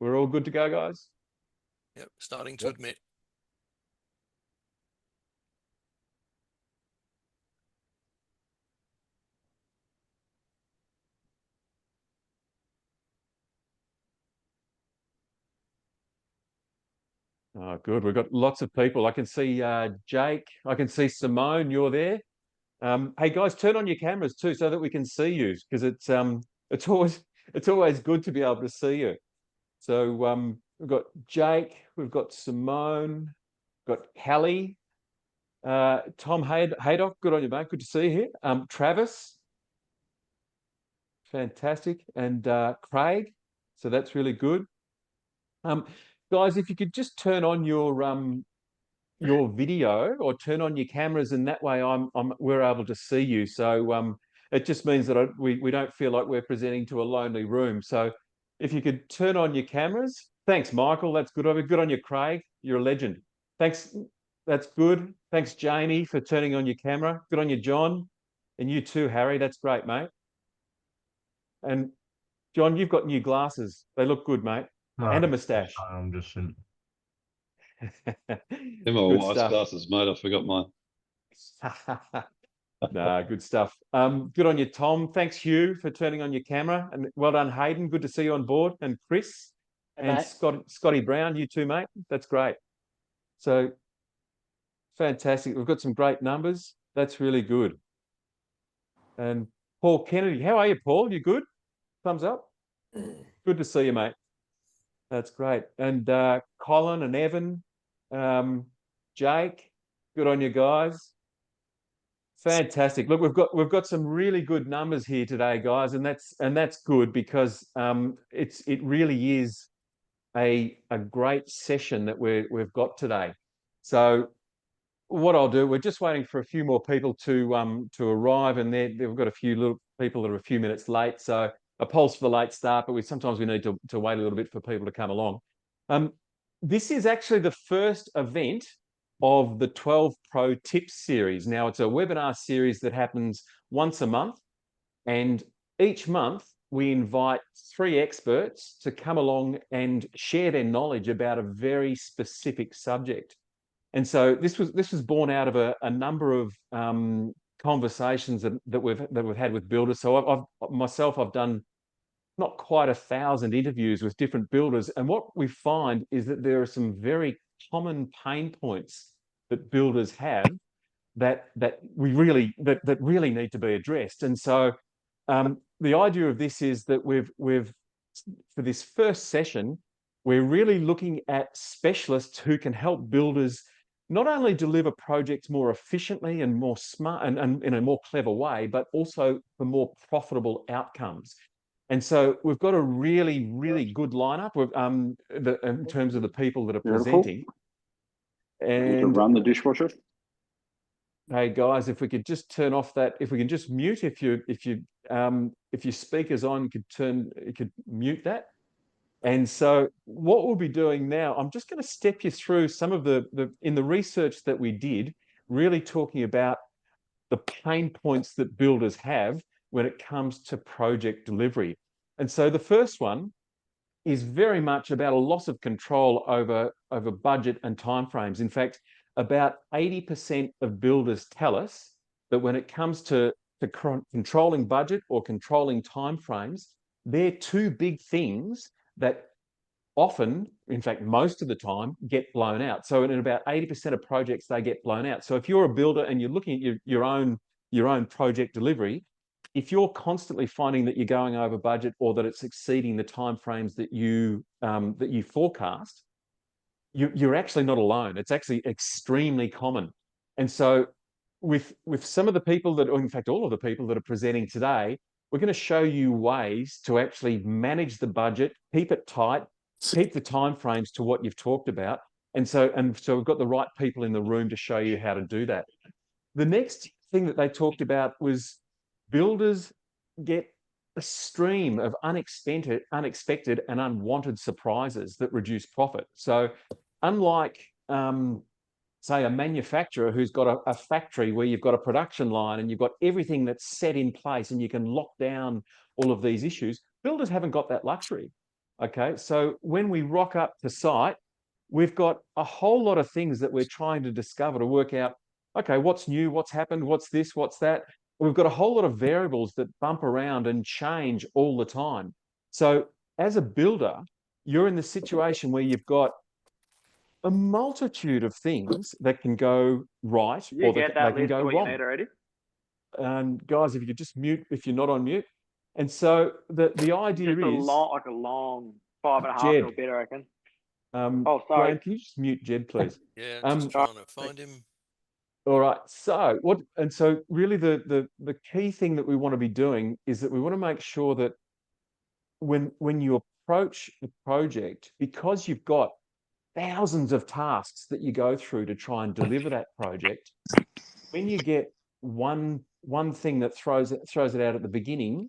We're all good to go, guys? Yep, starting to admit. Oh, good. We've got lots of people. I can see Jake. I can see Simone. You're there. Hey guys, turn on your cameras too, so that we can see you, because it's always it's always good to be able to see you. So we've got Jake. We've got Simone. We've got Hallie. Tom Haydock. Good on you, mate. Good to see you here. Travis. Fantastic. And Craig. So that's really good. Um, guys, if you could just turn on your video or turn on your cameras, and that way we're able to see you. So it just means that we don't feel like we're presenting to a lonely room. So if you could turn on your cameras. Thanks, Michael. That's good of you. Good on you, Craig. You're a legend. Thanks. That's good. Thanks, Jamie, for turning on your camera. Good on you, John. And you too, Harry. That's great, mate. And John, you've got new glasses. They look good, mate. No, And a moustache. I'm just in. Them are Good wife's stuff. glasses, mate. I forgot mine. Nah, good stuff. Good on you, Tom. Thanks, Hugh, for turning on your camera. And well done, Hayden. Good to see you on board. And Chris and mate. Scotty Brown, you too, mate. That's great. So fantastic. We've got some great numbers. That's really good. And Paul Kennedy, how are you, Paul? You good? Thumbs up. Good to see you, mate. That's great. And Colin and Evan, Jake, good on you guys. Fantastic. Look, we've got some really good numbers here today, guys, and that's good because it really is a great session that we've got today. So what I'll do, we're just waiting for a few more people to arrive, and they've got a few little people that are a few minutes late. So apologies for the late start, but sometimes we need to wait a little bit for people to come along. This is actually the first event of the 12 Pro Tips series. Now, it's a webinar series that happens once a month, and each month we invite 3 experts to come along and share their knowledge about a very specific subject. And so this was born out of a number of conversations that we've had with builders. So I've done not quite 1,000 interviews with different builders, and what we find is that there are some very common pain points that builders have that really need to be addressed. And so the idea of this is that we've for this first session, we're really looking at specialists who can help builders not only deliver projects more efficiently and more smart and in a more clever way, but also for more profitable outcomes. And so we've got a really, really good lineup in terms of the people that are presenting. And run the dishwasher. Hey guys, if we could just turn off that, if we can just mute, if your speaker's on, you could mute that. And so what we'll be doing now, I'm just going to step you through some of in the research that we did, really talking about the pain points that builders have when it comes to project delivery. And so the first one is very much about a loss of control over budget and timeframes. In fact, about 80% of builders tell us that when it comes to controlling budget or controlling timeframes, they're 2 big things that often, in fact, most of the time, get blown out. So in about 80% of projects, they get blown out. So if you're a builder and you're looking at your own project delivery, if you're constantly finding that you're going over budget or that it's exceeding the timeframes that you forecast, you're actually not alone. It's actually extremely common. And so with some of the people that, or in fact, all of the people that are presenting today, we're going to show you ways to actually manage the budget, keep it tight, keep the timeframes to what you've talked about. And so we've got the right people in the room to show you how to do that. The next thing that they talked about was builders get a stream of unexpected and unwanted surprises that reduce profit. So unlike, say, a manufacturer who's got a factory where you've got a production line and you've got everything that's set in place and you can lock down all of these issues, builders haven't got that luxury. Okay, so when we rock up to site, we've got a whole lot of things that we're trying to discover to work out, okay, what's new, what's happened, what's this, what's that. We've got a whole lot of variables that bump around and change all the time. So as a builder, you're in the situation where you've got a multitude of things that can go right You or get they that can list go of what you wrong. need already? Guys, if you could just mute if you're not on mute. And so the idea Just a is, long 5.5 Jed, mil bit, I reckon. oh, Oh, sorry. Graham, can you just mute Jed, please? Yeah, Um, just trying to find him. All right. So so really the key thing that we want to be doing is that we want to make sure that when you approach the project, because you've got thousands of tasks that you go through to try and deliver that project, when you get one thing that throws it out at the beginning,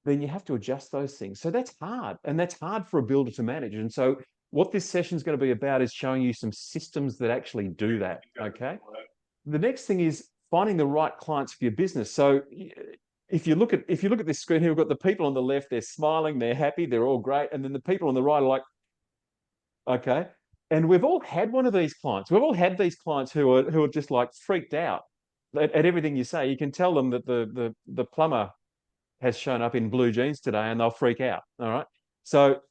then you have to adjust those things. So that's hard, and that's hard for a builder to manage. And so what this session is going to be about is showing you some systems that actually do that. Okay. The next thing is finding the right clients for your business. So if you look at this screen here, we've got the people on the left, they're smiling, they're happy, they're all great. And then the people on the right are like, okay. And we've all had one of these clients. We've all had these clients who are just like freaked out at everything you say. You can tell them that the plumber has shown up in blue jeans today and they'll freak out. All right. So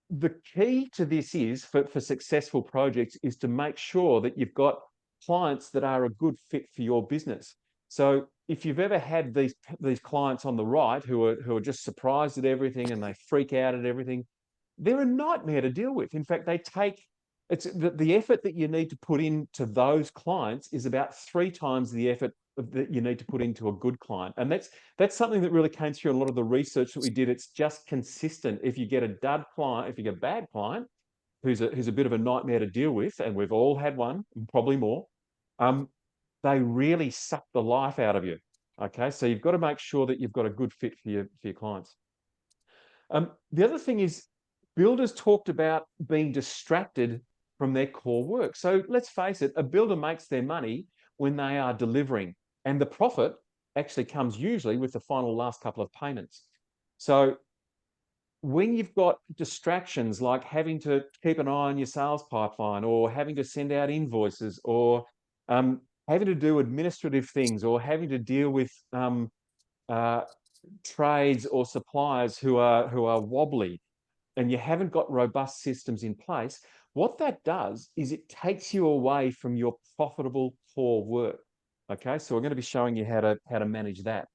the key to this is for successful projects is to make sure that you've got clients that are a good fit for your business. So if you've ever had these clients on the right who are just surprised at everything and they freak out at everything, they're a nightmare to deal with. In fact, it's the effort that you need to put into those clients is about 3 times the effort that you need to put into a good client. And that's something that really came through in a lot of the research that we did. It's just consistent. If you get a dud client, if you get a bad client who's a bit of a nightmare to deal with, and we've all had one, probably more, they really suck the life out of you. Okay, so you've got to make sure that you've got a good fit for your clients. The other thing is builders talked about being distracted from their core work. So let's face it, a builder makes their money when they are delivering, and the profit actually comes usually with the final last couple of payments. So when you've got distractions like having to keep an eye on your sales pipeline or having to send out invoices or having to do administrative things or having to deal with trades or suppliers who are wobbly, and you haven't got robust systems in place, what that does is it takes you away from your profitable core work. Okay, so we're going to be showing you how to manage that.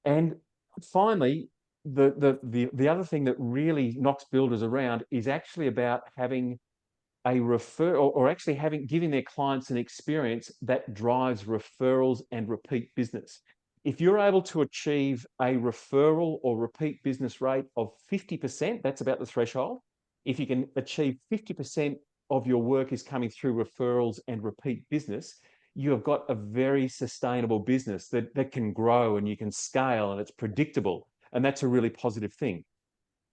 And finally, the other thing that really knocks builders around is actually about having a referral or actually giving their clients an experience that drives referrals and repeat business. If you're able to achieve a referral or repeat business rate of 50%, that's about the threshold. If you can achieve 50% of your work is coming through referrals and repeat business, you have got a very sustainable business that can grow and you can scale and it's predictable. And that's a really positive thing.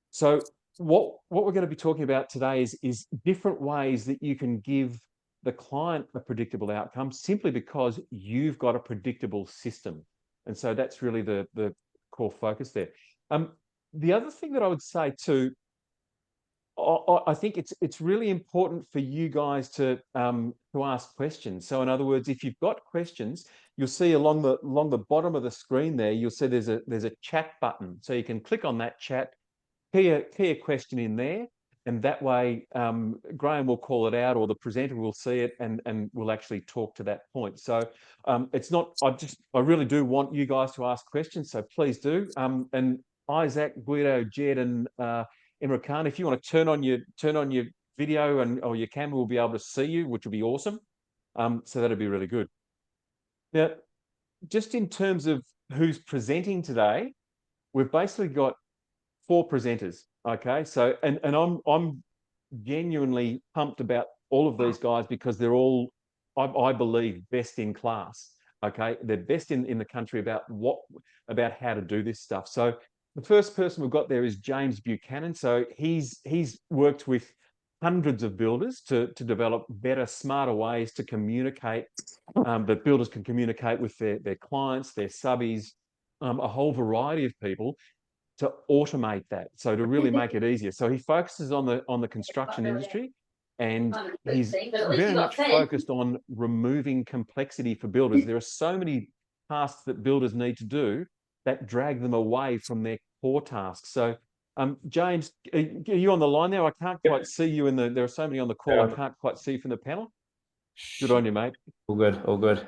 So what we're going to be talking about today is different ways that you can give the client a predictable outcome simply because you've got a predictable system. And so that's really the core focus there. The other thing that I would say too, I think it's really important for you guys to ask questions. So in other words, if you've got questions, you'll see along the bottom of the screen there, you'll see there's a chat button. So you can click on that chat, key a question in there, and that way Graham will call it out or the presenter will see it and will actually talk to that point. So it's not, I really do want you guys to ask questions, so please do. And Isaac, Guido, Jed, and Imran Khan, if you want to turn on your video or your camera, we'll be able to see you, which will be awesome. So that'd be really good. Now, just in terms of who's presenting today, we've basically got 4 presenters. Okay, so and I'm genuinely pumped about all of these guys because they're all, I believe, best in class. Okay, they're best in the country about how to do this stuff. So the first person we've got there is James Buchanan. So he's worked with hundreds of builders to develop better, smarter ways to communicate, that builders can communicate with their clients, their subbies, a whole variety of people, to automate that, so to really make it easier. So he focuses on the construction industry, and he's very much focused on removing complexity for builders. There are so many tasks that builders need to do that drag them away from their core tasks. So, James, are you on the line there? I can't quite see you there are so many on the call. I can't quite see you from the panel. Good on you, mate. All good, all good.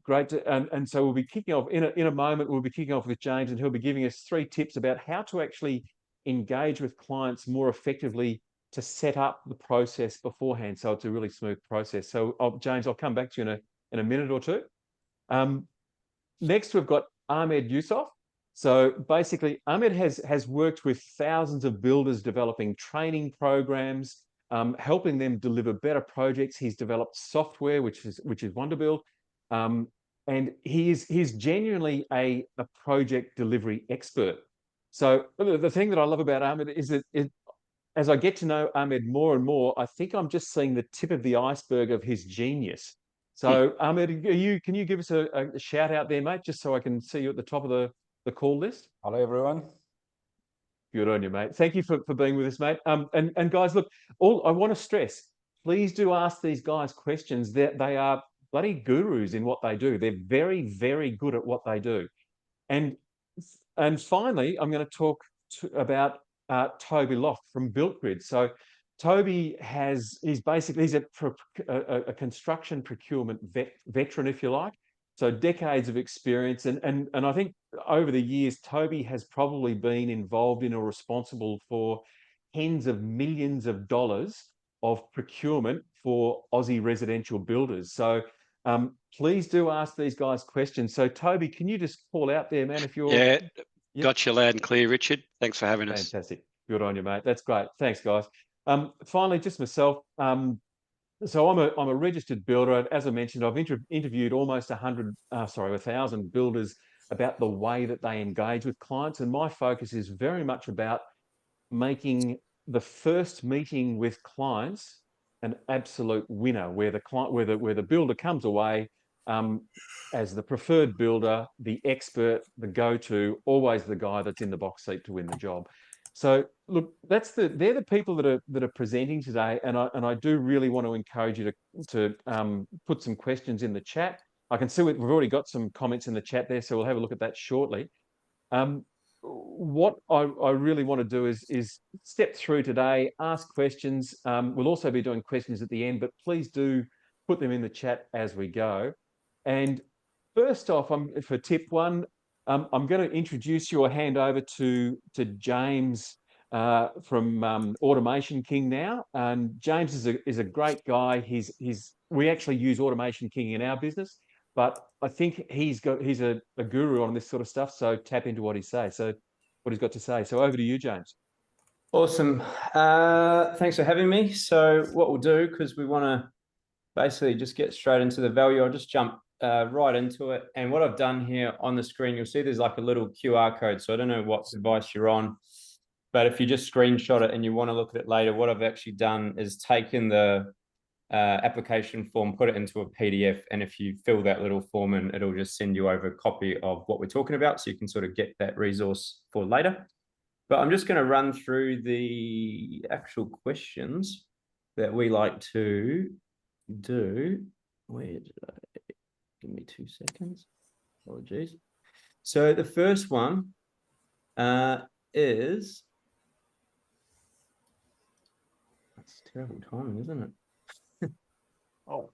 Great. And so we'll be kicking off in a moment. We'll be kicking off with James, and he'll be giving us 3 tips about how to actually engage with clients more effectively to set up the process beforehand, so it's a really smooth process. So, James, I'll come back to you in a minute or two. Next, we've got Ahmed Yusuf. So basically, Ahmed has worked with thousands of builders developing training programs, helping them deliver better projects. He's developed software, which is Wonderbuild. And he's genuinely a project delivery expert. So the thing that I love about Ahmed is that as I get to know Ahmed more and more, I think I'm just seeing the tip of the iceberg of his genius. So Ahmed, can you give us a shout out there, mate, just so I can see you at the top of the call list? Hello, everyone. Good on you, mate. Thank you for being with us, mate. And guys, look, I want to stress, please do ask these guys questions. They are bloody gurus in what they do. They're very, very good at what they do. And finally, I'm going to talk about Toby Loft from BuiltGrid. So Toby he's a construction procurement veteran, if you like. So decades of experience. And I think over the years, Toby has probably been involved in or responsible for tens of millions of dollars of procurement for Aussie residential builders. So please do ask these guys questions. So Toby, can you just call out there, man, if you're... Yeah, got you loud and clear, Richard. Thanks for having us. Fantastic. Good on you, mate. That's great. Thanks, guys. Finally, just myself. So I'm a registered builder. As I mentioned, I've interviewed almost 1,000 builders about the way that they engage with clients, and my focus is very much about making the first meeting with clients an absolute winner, where the builder comes away as the preferred builder, the expert, the go-to, always the guy that's in the box seat to win the job. So look, they're the people that are presenting today, and I do really want to encourage you to put some questions in the chat. I can see we've already got some comments in the chat there, so we'll have a look at that shortly. What I really want to do is step through today, ask questions. We'll also be doing questions at the end, but please do put them in the chat as we go. And first off, for tip 1, I'm going to introduce you or hand over to James from Automation King now. And James is a great guy. We actually use Automation King in our business, but I think he's a guru on this sort of stuff. So tap into what he says. So what he's got to say. So over to you, James. Awesome. Thanks for having me. So what we'll do, because we want to basically just get straight into the value, I'll just jump right into it. And what I've done here on the screen, you'll see there's like a little QR code. So I don't know what device you're on, but if you just screenshot it and you want to look at it later, what I've actually done is taken the application form, put it into a PDF. And if you fill that little form in, it'll just send you over a copy of what we're talking about. So you can sort of get that resource for later. But I'm just going to run through the actual questions that we like to do. Where did I... Give me 2 seconds. Apologies. So the first one is... That's terrible timing, isn't it? Oh.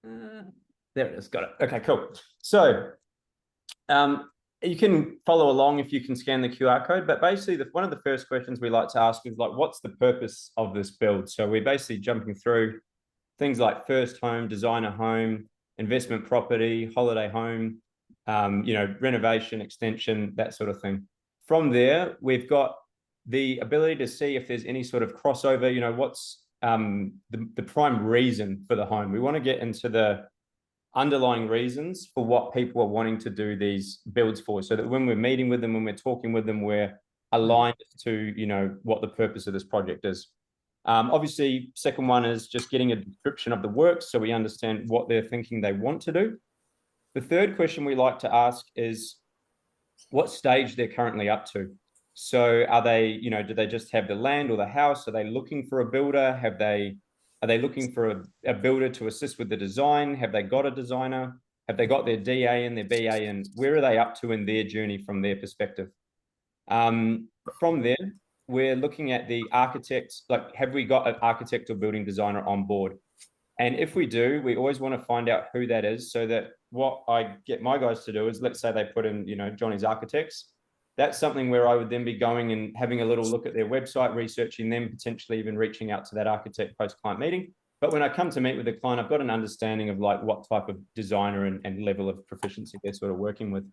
There it is. Got it. Okay, cool. So you can follow along if you can scan the QR code, but basically one of the first questions we like to ask is like, what's the purpose of this build? So we're basically jumping through things like first home, designer home, investment property, holiday home, renovation, extension, that sort of thing. From there, we've got the ability to see if there's any sort of crossover, what's the prime reason for the home. We want to get into the underlying reasons for what people are wanting to do these builds for, so that when we're meeting with them, when we're talking with them, we're aligned to, what the purpose of this project is. Obviously, second one is just getting a description of the work so we understand what they're thinking they want to do. The third question we like to ask is, what stage they're currently up to. So are they, you know, do they just have the land or the house? Are they looking for a builder? Are they looking for a builder to assist with the design? Have they got a designer? Have they got their DA and their BA in? Where are they up to in their journey from their perspective? From there, we're looking at the architects, like, have we got an architect or building designer on board? And if we do, we always want to find out who that is, so that what I get my guys to do is, let's say they put in, you know, Johnny's Architects. That's something where I would then be going and having a little look at their website, researching them, potentially even reaching out to that architect post-client meeting. But when I come to meet with the client, I've got an understanding of like what type of designer and level of proficiency they're sort of working with.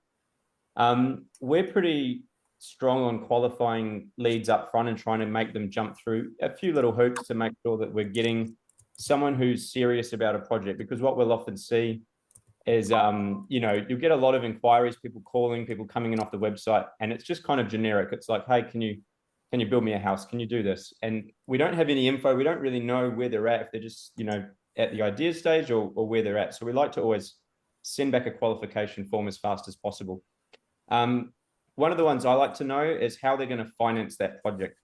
We're pretty strong on qualifying leads up front and trying to make them jump through a few little hoops to make sure that we're getting someone who's serious about a project, because what we'll often see is, you know, you'll get a lot of inquiries, people calling, people coming in off the website, and it's just kind of generic. It's like, hey, can you build me a house? Can you do this? And we don't have any info. We don't really know where they're at, if they're just, you know, at the idea stage or where they're at. So we like to always send back a qualification form as fast as possible. One of the ones I like to know is how they're going to finance that project.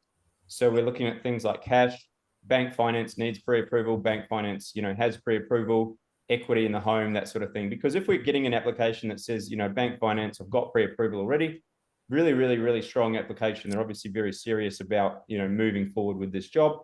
So we're looking at things like cash, bank finance needs pre-approval, bank finance, you know, has pre-approval, equity in the home, that sort of thing. Because if we're getting an application that says, you know, bank finance, I've got pre-approval already, really, really, really strong application. They're obviously very serious about, you know, moving forward with this job.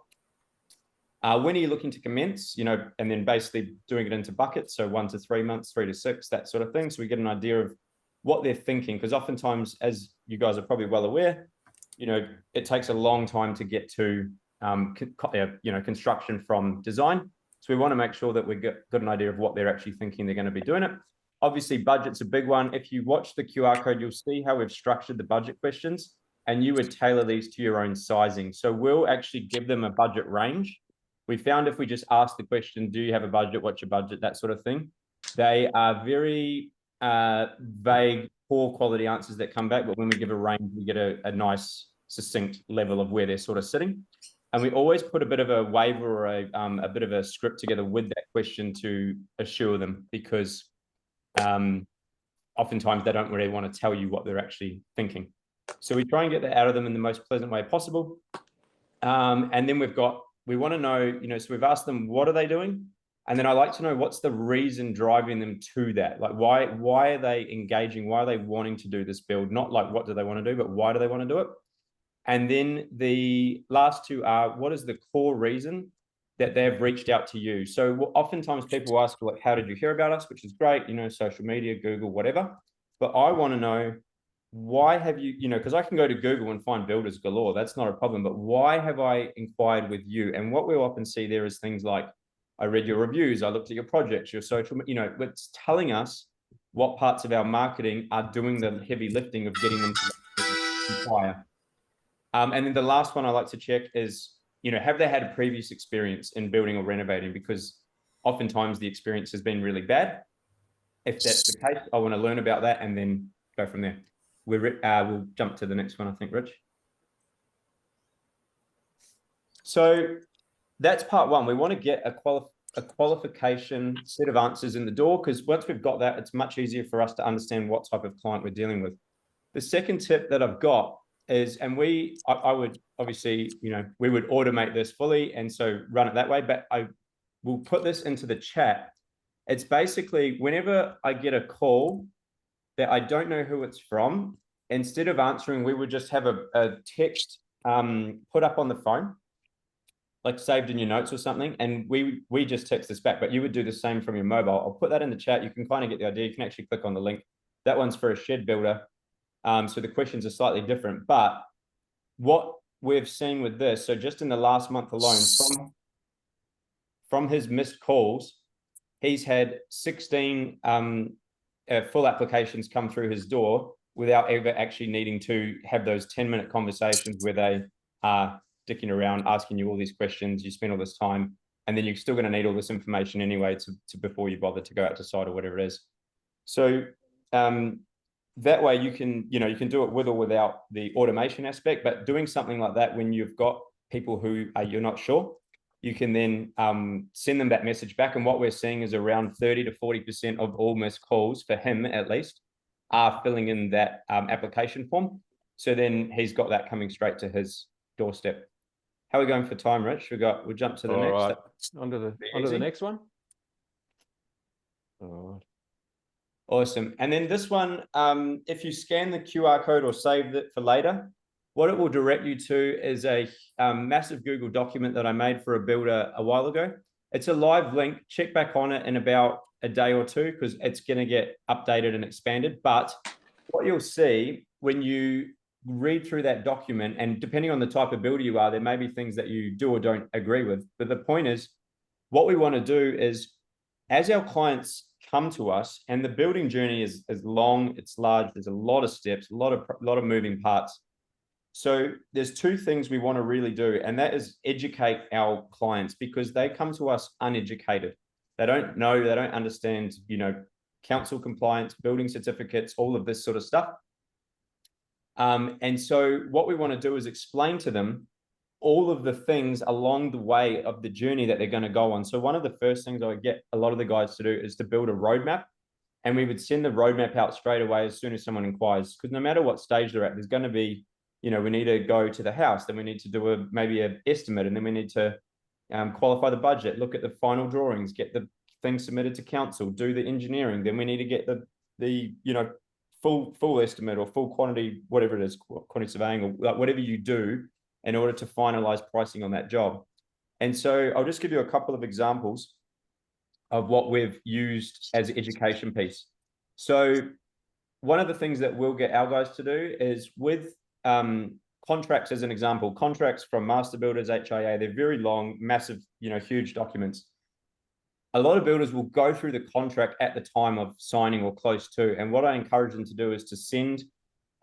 When are you looking to commence, you know, and then basically doing it into buckets. So 1 to 3 months, 3 to 6, that sort of thing. So we get an idea of what they're thinking. Because oftentimes, as you guys are probably well aware, you know, it takes a long time to get to, you know, construction from design. So we want to make sure that we've got an idea of what they're actually thinking they're going to be doing it. Obviously, budget's a big one. If you watch the QR code, you'll see how we've structured the budget questions, and you would tailor these to your own sizing. So we'll actually give them a budget range. We found if we just ask the question, do you have a budget? What's your budget? That sort of thing. They are very vague, poor quality answers that come back. But when we give a range, we get a nice, succinct level of where they're sort of sitting. And we always put a bit of a waiver or a bit of a script together with that question to assure them, because oftentimes they don't really want to tell you what they're actually thinking. So we try and get that out of them in the most pleasant way possible. And then we want to know, you know, so we've asked them, what are they doing? And then I like to know what's the reason driving them to that? Like, why are they engaging? Why are they wanting to do this build? Not like, what do they want to do, but why do they want to do it? And then the last two are, what is the core reason that they've reached out to you? So oftentimes people ask, like, how did you hear about us? Which is great, you know, social media, Google, whatever. But I want to know, why have you, you know, because I can go to Google and find builders galore. That's not a problem. But why have I inquired with you? And what we'll often see there is things like, I read your reviews, I looked at your projects, your social, you know, it's telling us what parts of our marketing are doing the heavy lifting of getting them to inquire. And then the last one I like to check is, you know, have they had a previous experience in building or renovating? Because oftentimes the experience has been really bad. If that's the case, I want to learn about that and then go from there. We'll jump to the next one, I think, Rich. So that's part one. We want to get a qualification set of answers in the door, because once we've got that, it's much easier for us to understand what type of client we're dealing with. The second tip that I've got is, and I would obviously, you know, we would automate this fully and so run it that way, but I will put this into the chat. It's basically, whenever I get a call that I don't know who it's from, instead of answering, we would just have a text put up on the phone, like saved in your notes or something, and we just text this back. But you would do the same from your mobile. I'll put that in the chat. You can kind of get the idea. You can actually click on the link. That one's for a shed builder. So the questions are slightly different, but what we've seen with this, so just in the last month alone, from his missed calls, he's had 16 full applications come through his door without ever actually needing to have those 10-minute conversations where they are dicking around, asking you all these questions. You spend all this time, and then you're still going to need all this information anyway to before you bother to go out to site or whatever it is. So that way you can do it with or without the automation aspect, but doing something like that when you've got people who you're not sure, you can then send them that message back. And what we're seeing is around 30 to 40% of all missed calls, for him at least, are filling in that application form. So then he's got that coming straight to his doorstep. How are we going for time, Rich? We'll jump to the All next. right. Onto the easy. next one. All right. Awesome. And then this one, if you scan the QR code or save it for later, what it will direct you to is a massive Google document that I made for a builder a while ago. It's a live link. Check back on it in about a day or two because it's going to get updated and expanded. But what you'll see when you read through that document, and depending on the type of builder you are, there may be things that you do or don't agree with. But the point is, what we want to do is, as our clients come to us, and the building journey is long, it's large, there's a lot of steps, a lot of moving parts. So there's two things we want to really do, and that is educate our clients because they come to us uneducated. They don't know, they don't understand, council compliance, building certificates, all of this sort of stuff. And so what we want to do is explain to them all of the things along the way of the journey that they're going to go on. So one of the first things I would get a lot of the guys to do is to build a roadmap, and we would send the roadmap out straight away as soon as someone inquires, because no matter what stage they're at, there's going to be, we need to go to the house, then we need to do maybe an estimate, and then we need to qualify the budget, look at the final drawings, get the things submitted to council, do the engineering, then we need to get the full estimate or full quantity, whatever it is, quantity surveying or whatever you do in order to finalize pricing on that job. And so I'll just give you a couple of examples of what we've used as an education piece. So one of the things that we'll get our guys to do is with contracts, as an example, contracts from master builders, HIA, they're very long, massive, huge documents. A lot of builders will go through the contract at the time of signing or close to. And what I encourage them to do is to send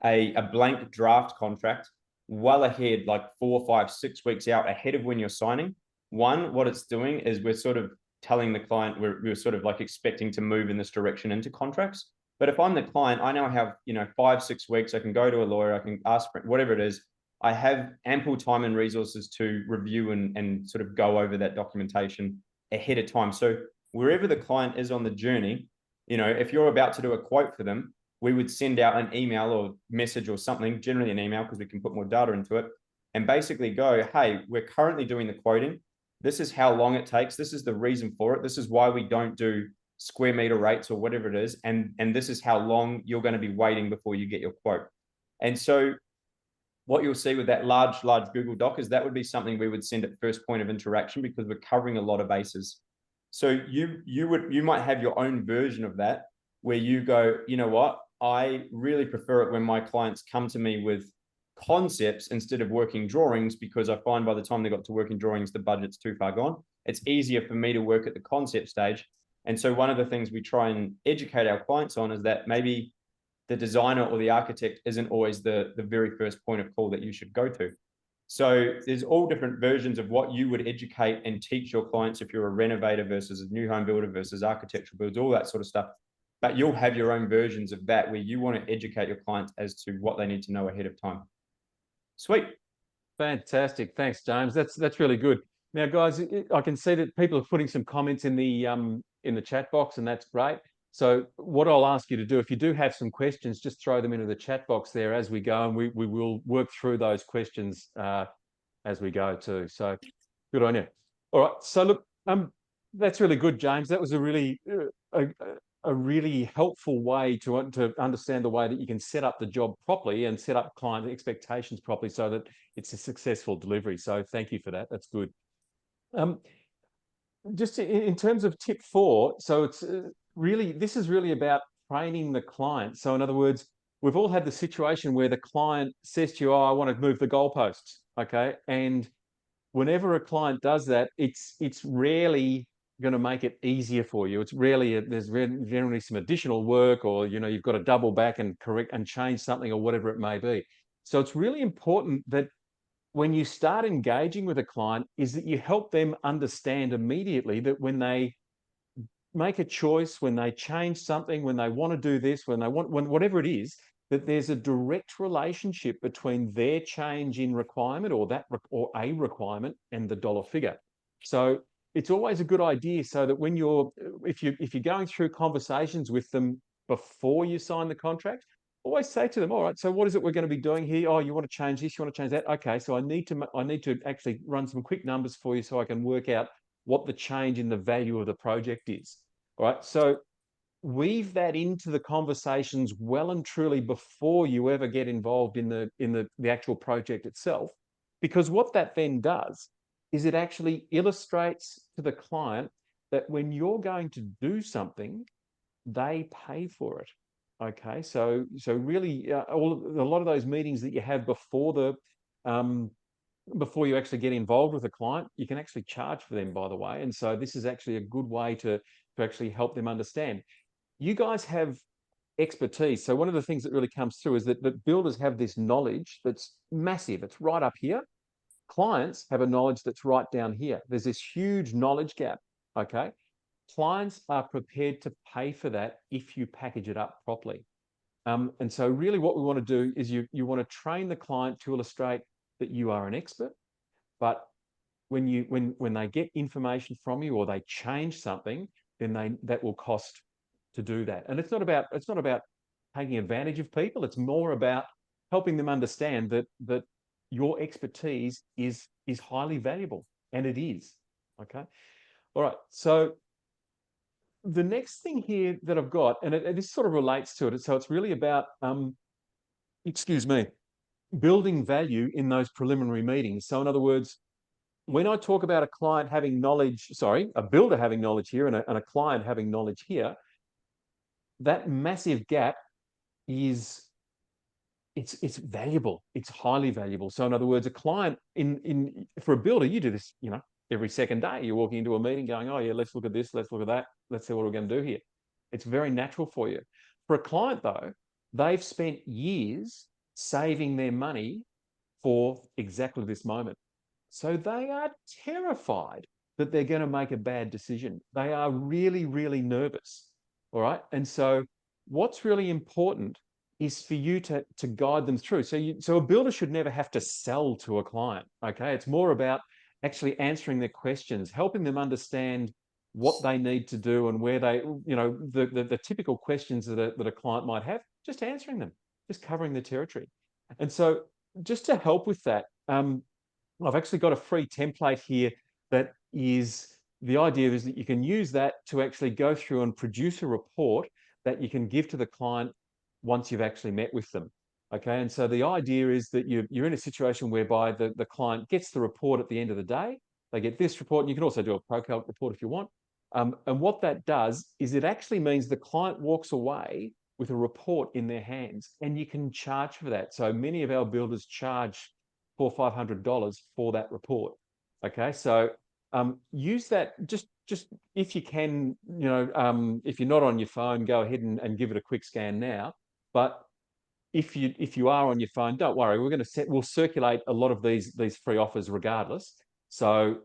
a blank draft contract well ahead, like 4, 5, 6 weeks out ahead of when you're signing. One, what it's doing is we're sort of telling the client we're sort of like expecting to move in this direction into contracts. But if I'm the client, I now have, 5, 6 weeks. I can go to a lawyer. I can ask for whatever it is. I have ample time and resources to review and sort of go over that documentation ahead of time. So wherever the client is on the journey, if you're about to do a quote for them, we would send out an email or message or something, generally an email because we can put more data into it, and basically go, hey, we're currently doing the quoting. This is how long it takes. This is the reason for it. This is why we don't do square meter rates or whatever it is. And this is how long you're going to be waiting before you get your quote. And so what you'll see with that large Google Doc is that would be something we would send at first point of interaction because we're covering a lot of bases. So you might have your own version of that where you go, you know what? I really prefer it when my clients come to me with concepts instead of working drawings, because I find by the time they got to working drawings, the budget's too far gone. It's easier for me to work at the concept stage. And so one of the things we try and educate our clients on is that maybe the designer or the architect isn't always the very first point of call that you should go to. So there's all different versions of what you would educate and teach your clients if you're a renovator versus a new home builder versus architectural builds, all that sort of stuff. But you'll have your own versions of that where you want to educate your clients as to what they need to know ahead of time. Sweet. Fantastic. Thanks, James. That's really good. Now, guys, I can see that people are putting some comments in the chat box, and that's great. So what I'll ask you to do, if you do have some questions, just throw them into the chat box there as we go, and we will work through those questions as we go too. So good on you. All right. So look, that's really good, James. That was a really helpful way to understand the way that you can set up the job properly and set up client expectations properly so that it's a successful delivery. So thank you for that. That's good. Just in terms of tip 4, so it's this is really about training the client. So in other words, we've all had the situation where the client says to you, oh, I want to move the goalposts. Okay. And whenever a client does that, it's rarely going to make it easier for you. It's rarely, there's generally some additional work, or, you've got to double back and correct and change something or whatever it may be. So it's really important that when you start engaging with a client is that you help them understand immediately that when they make a choice, when they change something, when they want to do this, when whatever it is, that there's a direct relationship between their change in requirement or a requirement and the dollar figure. So it's always a good idea so that when if you're going through conversations with them, before you sign the contract, always say to them, all right, so what is it we're going to be doing here? Oh, you want to change this, you want to change that? Okay, so I need to actually run some quick numbers for you so I can work out what the change in the value of the project is. All right, so weave that into the conversations well and truly before you ever get involved in the actual project itself, because what that then does is it actually illustrates to the client that when you're going to do something, they pay for it. Okay, so really, a lot of those meetings that you have before before you actually get involved with a client, you can actually charge for them, by the way. And so this is actually a good way to actually help them understand. You guys have expertise. So one of the things that really comes through is that builders have this knowledge that's massive. It's right up here. Clients have a knowledge that's right down here. There's this huge knowledge gap. Okay. Clients are prepared to pay for that if you package it up properly. And so really what we want to do is you want to train the client to illustrate that you are an expert, but when they get information from you or they change something, then that will cost to do that. And it's not about taking advantage of people. It's more about helping them understand that your expertise is highly valuable, and it is. Okay. All right. So the next thing here that I've got, and this sort of relates to it. So it's really about, building value in those preliminary meetings. So in other words, when I talk about a client having knowledge, a builder having knowledge here and a client having knowledge here, that massive gap it's valuable. It's highly valuable. So in other words, a client for a builder, you do this, every second day. You're walking into a meeting going, oh yeah, let's look at this, let's look at that, let's see what we're going to do here. It's very natural for you. For a client though, they've spent years saving their money for exactly this moment. So they are terrified that they're going to make a bad decision. They are really, really nervous. All right. And so what's really important is for you to guide them through. So a builder should never have to sell to a client. Okay. It's more about actually answering their questions, helping them understand what they need to do and where they, the typical questions that a client might have, just answering them, just covering the territory. And so just to help with that, I've actually got a free template here that is, the idea is that you can use that to actually go through and produce a report that you can give to the client once you've actually met with them. Okay, and so the idea is that you're in a situation whereby the client gets the report at the end of the day. They get this report, and you can also do a ProCalc report if you want. And what that does is it actually means the client walks away with a report in their hands, and you can charge for that. So many of our builders charge $400 or $500 for that report. Okay, so use that just if you can, if you're not on your phone, go ahead and give it a quick scan now. But if you are on your phone, don't worry. We'll circulate a lot of these free offers regardless. So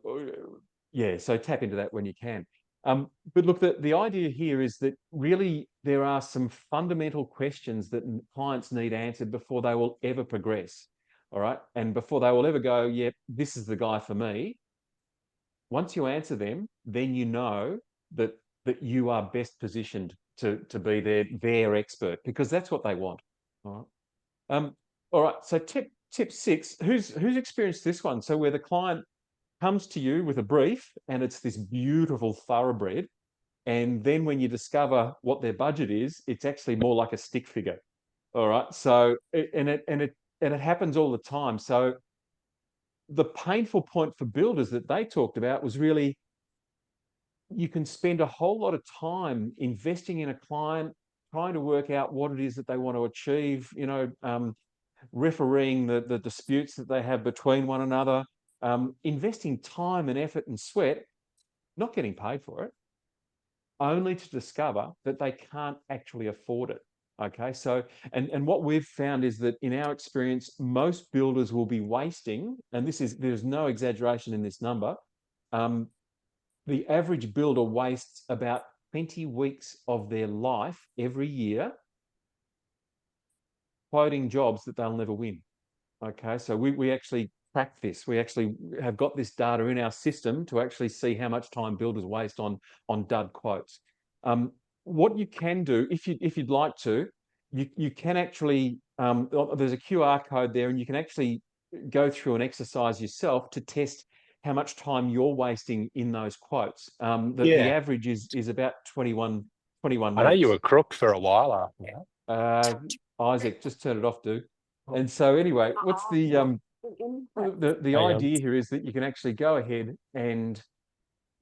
so tap into that when you can. But look, the idea here is that really there are some fundamental questions that clients need answered before they will ever progress. All right, and before they will ever go, yeah, this is the guy for me. Once you answer them, then you know that you are best positioned to be their expert, because that's what they want. All right. All right. So tip 6. Who's experienced this one? So where the client comes to you with a brief, and it's this beautiful thoroughbred, and then when you discover what their budget is, it's actually more like a stick figure. All right. So it happens all the time. So the painful point for builders that they talked about was really, you can spend a whole lot of time investing in a client, trying to work out what it is that they want to achieve, refereeing the disputes that they have between one another, investing time and effort and sweat, not getting paid for it, only to discover that they can't actually afford it. Okay, so and what we've found is that in our experience, most builders will be wasting, and there's no exaggeration in this number, the average builder wastes about 20 weeks of their life every year quoting jobs that they'll never win. Okay, so we actually track this. We actually have got this data in our system to actually see how much time builders waste on dud quotes. what you can do, if you'd like to, you can actually there's a QR code there, and you can actually go through an exercise yourself to test how much time you're wasting in those quotes. The average is about 21 minutes. I know you were crook for a while after that. Isaac, just turn it off, dude. And so anyway, what's the idea here is that you can actually go ahead and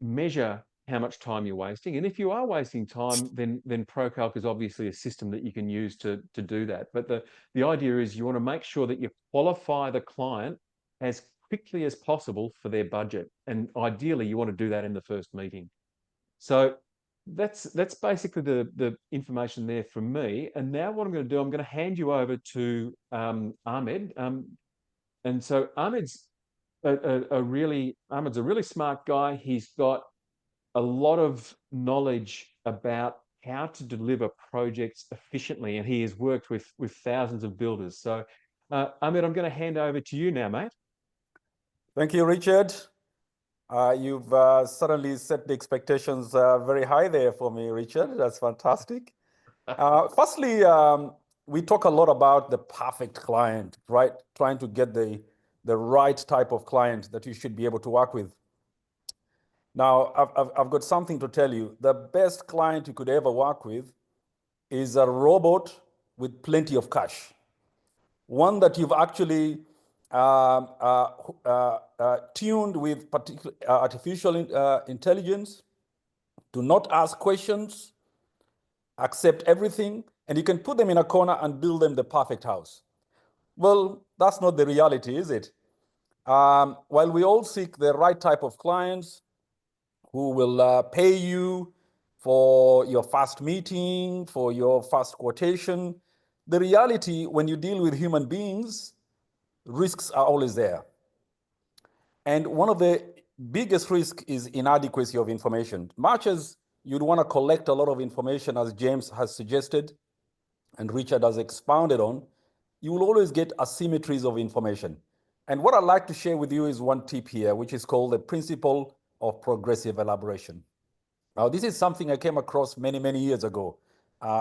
measure how much time you're wasting. And if you are wasting time, then ProCalc is obviously a system that you can use to do that. But the idea is you want to make sure that you qualify the client as quickly as possible for their budget. And ideally, you want to do that in the first meeting. So that's basically the information there from me. And now what I'm going to do, I'm going to hand you over to Ahmed. And so Ahmed's a really smart guy. He's got a lot of knowledge about how to deliver projects efficiently, and he has worked with thousands of builders. So Ahmed, I'm going to hand over to you now, mate. Thank you, Richard. You've certainly set the expectations very high there for me, Richard. That's fantastic. Firstly, we talk a lot about the perfect client, right? Trying to get the right type of client that you should be able to work with. Now, I've got something to tell you. The best client you could ever work with is a robot with plenty of cash. One that you've actually tuned with particular artificial intelligence to not ask questions, accept everything, and you can put them in a corner and build them the perfect house. Well, that's not the reality, is it? While we all seek the right type of clients who will pay you for your first meeting, for your first quotation, the reality when you deal with human beings, risks are always there. And one of the biggest risks is inadequacy of information. Much as you'd want to collect a lot of information, as James has suggested and Richard has expounded on, you will always get asymmetries of information. And what I'd like to share with you is one tip here, which is called the principle of progressive elaboration. Now, this is something I came across many, many years ago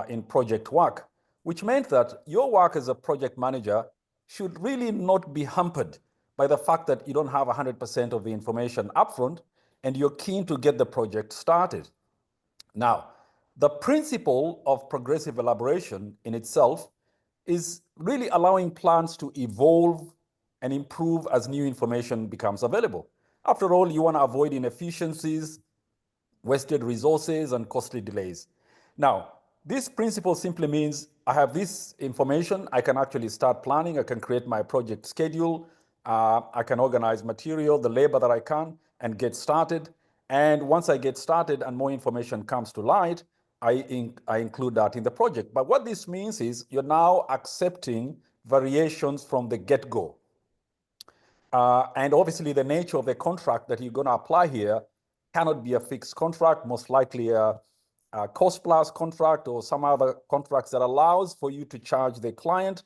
in project work, which meant that your work as a project manager should really not be hampered by the fact that you don't have 100% of the information upfront and you're keen to get the project started. Now, the principle of progressive elaboration in itself is really allowing plans to evolve and improve as new information becomes available. After all, you want to avoid inefficiencies, wasted resources, and costly delays. Now, this principle simply means I have this information, I can actually start planning, I can create my project schedule, I can organize material, the labor that I can, and get started. And once I get started and more information comes to light, I include that in the project. But what this means is you're now accepting variations from the get-go. And obviously the nature of the contract that you're going to apply here cannot be a fixed contract, most likely a cost plus contract or some other contracts that allows for you to charge the client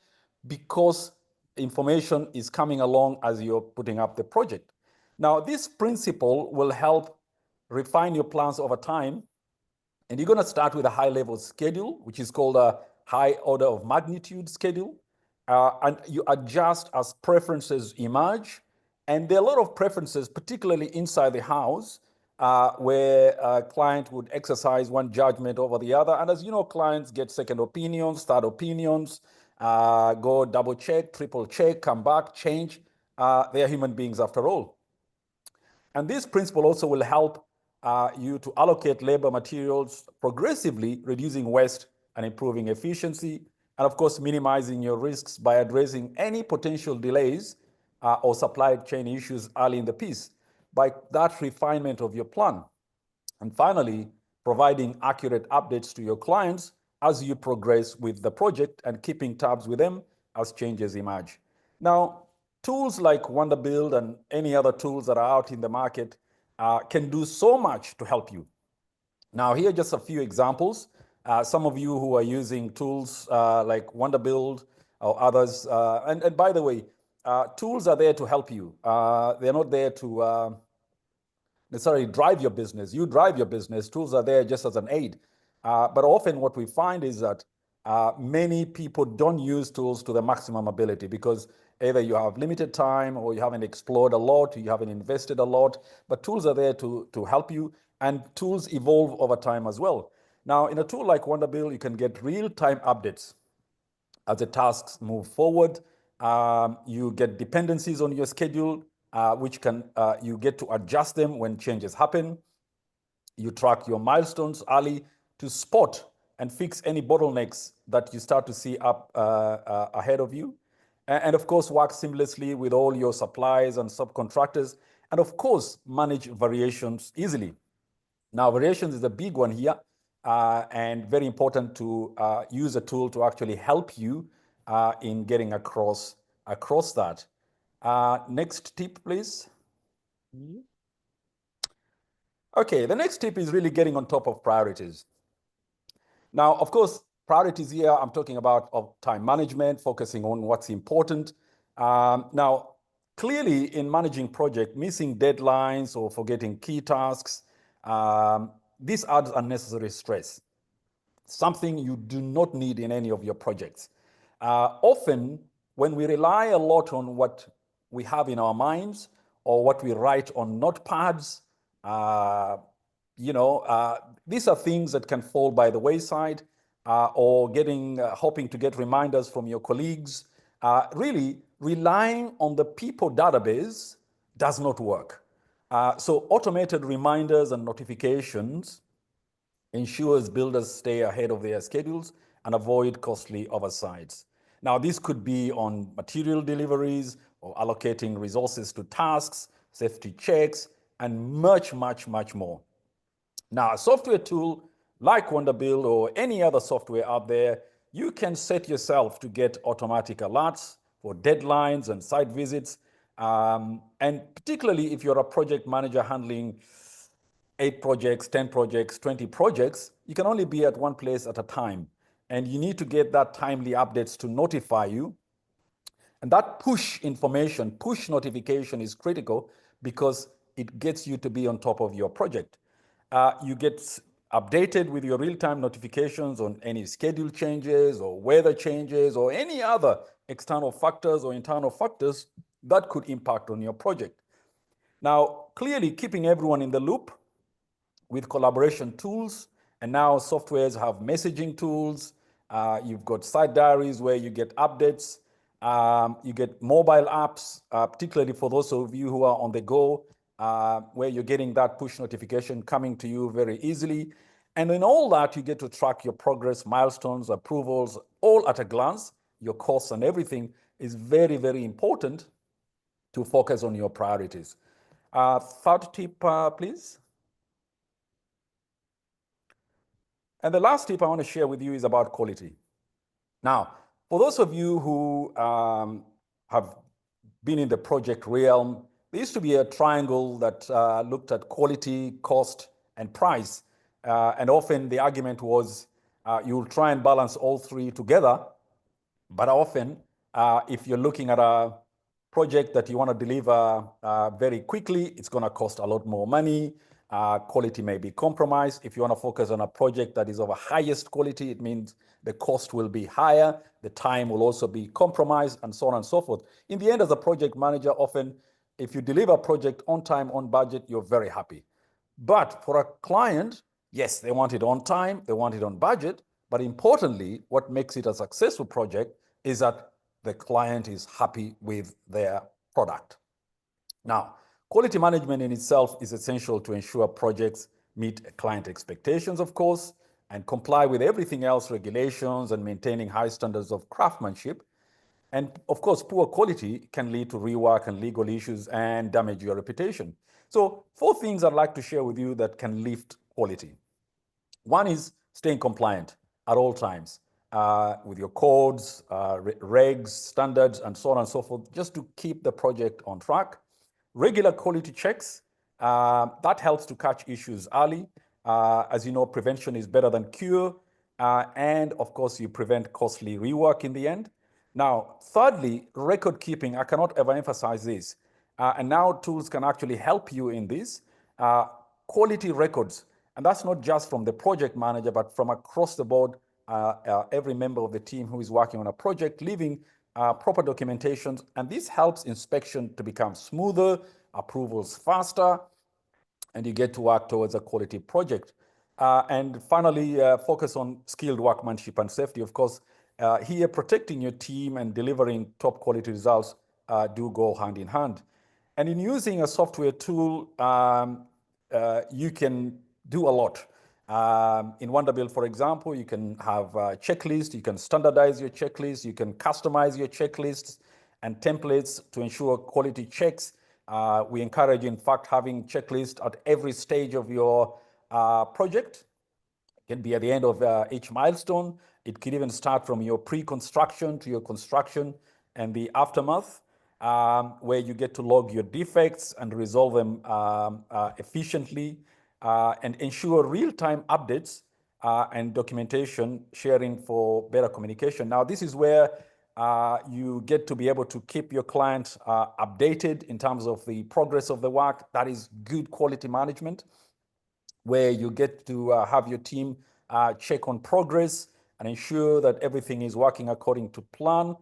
because information is coming along as you're putting up the project. Now, this principle will help refine your plans over time. And you're going to start with a high-level schedule, which is called a high order of magnitude schedule. And you adjust as preferences emerge. And there are a lot of preferences, particularly inside the house, where a client would exercise one judgment over the other. And as you know, clients get second opinions, third opinions, go double check, triple check, come back, change. They are human beings after all. And this principle also will help you to allocate labor materials progressively, reducing waste and improving efficiency, and of course, minimizing your risks by addressing any potential delays or supply chain issues early in the piece by that refinement of your plan. And finally, providing accurate updates to your clients as you progress with the project and keeping tabs with them as changes emerge. Now, tools like Wonderbuild and any other tools that are out in the market can do so much to help you. Now, here are just a few examples. Some of you who are using tools like Wonderbuild or others, and by the way, tools are there to help you. They're not there to necessarily drive your business. You drive your business. Tools are there just as an aid. But often what we find is that many people don't use tools to the maximum ability because either you have limited time or you haven't explored a lot, you haven't invested a lot, but tools are there to help you, and tools evolve over time as well. Now, in a tool like Wonderbill, you can get real-time updates as the tasks move forward. You get dependencies on your schedule, which can you get to adjust them when changes happen. You track your milestones early to spot and fix any bottlenecks that you start to see up ahead of you. And of course, work seamlessly with all your suppliers and subcontractors. And of course, manage variations easily. Now, variations is a big one here, and very important to use a tool to actually help you in getting across that. Next tip, please. Okay, the next tip is really getting on top of priorities. Now, of course, priorities here, I'm talking about of time management, focusing on what's important. Now, clearly in managing project, missing deadlines or forgetting key tasks, this adds unnecessary stress, something you do not need in any of your projects. Often, when we rely a lot on what we have in our minds or what we write on notepads, these are things that can fall by the wayside, or hoping to get reminders from your colleagues. Really, relying on the people database does not work. So automated reminders and notifications ensures builders stay ahead of their schedules and avoid costly oversights. Now, this could be on material deliveries or allocating resources to tasks, safety checks, and much, much, much more. Now, a software tool like Wonderbill or any other software out there, you can set yourself to get automatic alerts for deadlines and site visits. And particularly if you're a project manager handling 8 projects, 10 projects, 20 projects, you can only be at one place at a time. And you need to get that timely updates to notify you. And that push information, push notification is critical because it gets you to be on top of your project. You get updated with your real-time notifications on any schedule changes or weather changes or any other external factors or internal factors that could impact on your project. Now, clearly keeping everyone in the loop with collaboration tools, and now softwares have messaging tools. You've got site diaries where you get updates. You get mobile apps, particularly for those of you who are on the go, where you're getting that push notification coming to you very easily. And in all that, you get to track your progress, milestones, approvals, all at a glance. Your costs and everything is very, very important to focus on your priorities. Third tip, please. And the last tip I want to share with you is about quality. Now, for those of you who have been in the project realm, there used to be a triangle that looked at quality, cost, and price. And often the argument was you'll try and balance all three together. But often, if you're looking at a project that you want to deliver very quickly, it's going to cost a lot more money. Quality may be compromised. If you want to focus on a project that is of a highest quality, it means the cost will be higher, the time will also be compromised, and so on and so forth. In the end, as a project manager, often, if you deliver a project on time, on budget, you're very happy. But for a client, yes, they want it on time, they want it on budget, but importantly, what makes it a successful project is that the client is happy with their product. Now, quality management in itself is essential to ensure projects meet client expectations, of course, and comply with everything else, regulations, and maintaining high standards of craftsmanship. And of course, poor quality can lead to rework and legal issues and damage your reputation. So 4 things I'd like to share with you that can lift quality. One is staying compliant at all times with your codes, regs, standards, and so on and so forth, just to keep the project on track. Regular quality checks, that helps to catch issues early. As you know, prevention is better than cure. And of course, you prevent costly rework in the end. Now, thirdly, record keeping. I cannot ever emphasize this. And now tools can actually help you in this. Quality records. And that's not just from the project manager, but from across the board, every member of the team who is working on a project, leaving proper documentations. And this helps inspection to become smoother, approvals faster, and you get to work towards a quality project. And finally, focus on skilled workmanship and safety. Of course, here protecting your team and delivering top quality results do go hand in hand. And in using a software tool, you can do a lot. In Wonderbuild, for example, you can have a checklist, you can standardize your checklist, you can customize your checklists and templates to ensure quality checks. We encourage, in fact, having checklists at every stage of your project. It can be at the end of each milestone. It could even start from your pre-construction to your construction and the aftermath, where you get to log your defects and resolve them efficiently, and ensure real-time updates and documentation sharing for better communication. Now, this is where you get to be able to keep your client updated in terms of the progress of the work. That is good quality management, where you get to have your team check on progress and ensure that everything is working according to plan,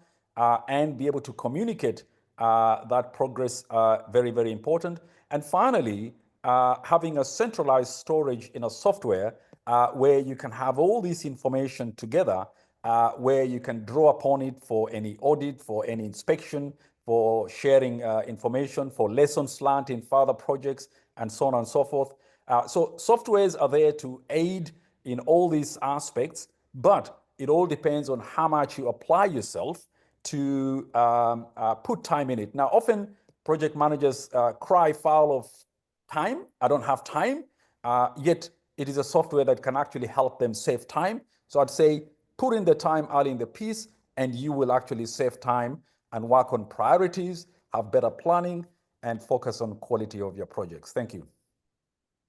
and be able to communicate that progress, very, very important. And finally, having a centralized storage in a software where you can have all this information together, where you can draw upon it for any audit, for any inspection, for sharing information, for lessons learned in further projects, and so on and so forth. So softwares are there to aid in all these aspects, but it all depends on how much you apply yourself to put time in it. Now, often project managers cry foul of time. I don't have time, yet it is a software that can actually help them save time. So I'd say put in the time early in the piece, and you will actually save time and work on priorities, have better planning, and focus on quality of your projects. Thank you.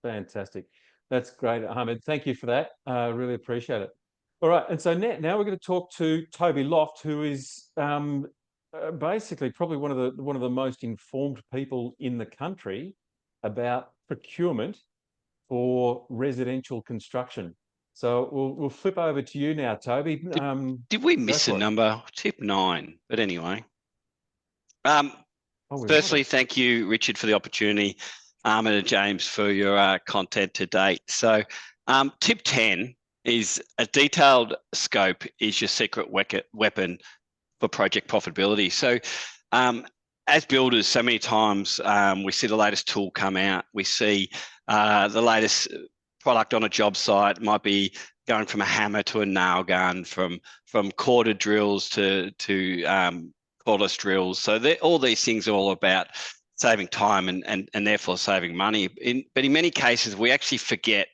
Fantastic. That's great, Ahmed. Thank you for that. Really appreciate it. All right, and so now we're going to talk to Toby Loft, who is basically probably one of the most informed people in the country about procurement for residential construction. So we'll flip over to you now, Toby. Did we miss a number? Tip 9, but anyway. Firstly, thank you, Richard, for the opportunity, and James for your content to date. So tip 10 is a detailed scope is your secret weapon for project profitability. So as builders, so many times we see the latest tool come out, we see the latest product on a job site. It might be going from a hammer to a nail gun, from corded drills to cordless drills. So all these things are all about saving time and therefore saving money. But in many cases, we actually forget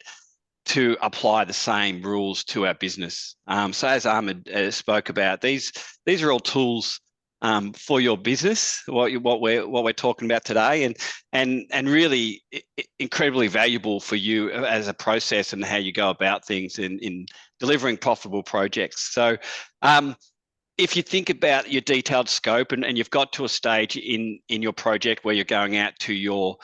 to apply the same rules to our business. So as Ahmed spoke about, these are all tools for your business, what we're talking about today, and really incredibly valuable for you as a process and how you go about things in delivering profitable projects. So if you think about your detailed scope and you've got to a stage in your project where you're going out to your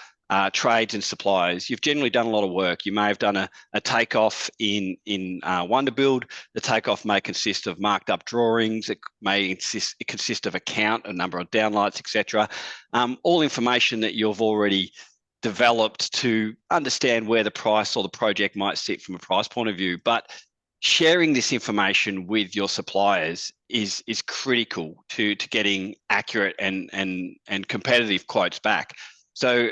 trades and suppliers, you've generally done a lot of work. You may have done a takeoff in Wonderbuild. The takeoff may consist of marked up drawings. It may consist of a count, a number of downlights, etc. All information that you've already developed to understand where the price or the project might sit from a price point of view. But sharing this information with your suppliers is critical to getting accurate and competitive quotes back. So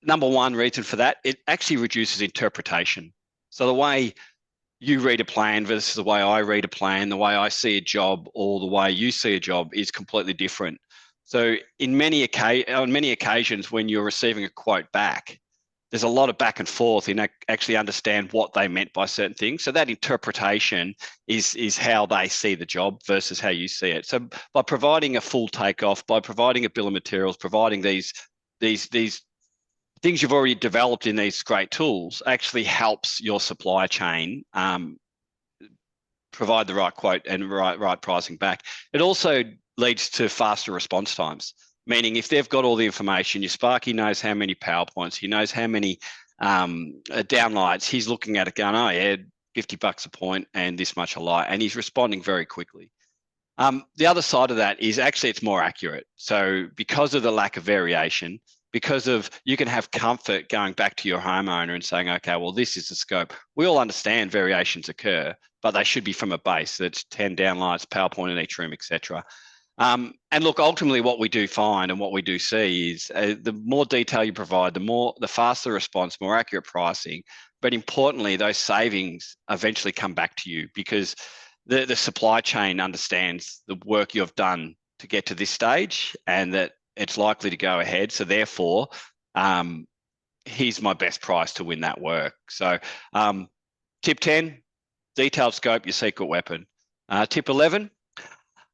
number one reason for that, it actually reduces interpretation. So the way you read a plan versus the way I read a plan, the way I see a job or the way you see a job is completely different. So on many occasions when you're receiving a quote back, there's a lot of back and forth in actually understand what they meant by certain things. So that interpretation is how they see the job versus how you see it. So by providing a full takeoff, by providing a bill of materials, providing these things you've already developed in these great tools actually helps your supply chain provide the right quote and right pricing back. It also leads to faster response times, meaning if they've got all the information, your Sparky knows how many PowerPoints, he knows how many downlights, he's looking at it going, oh yeah, $50 a point and this much a light, and he's responding very quickly. The other side of that is actually it's more accurate. So because of the lack of variation, because of you can have comfort going back to your homeowner and saying, okay, well, this is the scope. We all understand variations occur, but they should be from a base that's 10 downlights, power point in each room, etc. And look, ultimately what we do find and what we do see is the more detail you provide, the faster response, more accurate pricing, but importantly, those savings eventually come back to you because the supply chain understands the work you've done to get to this stage and that it's likely to go ahead. So therefore, here's my best price to win that work. So tip 10, detailed scope, your secret weapon. Tip 11,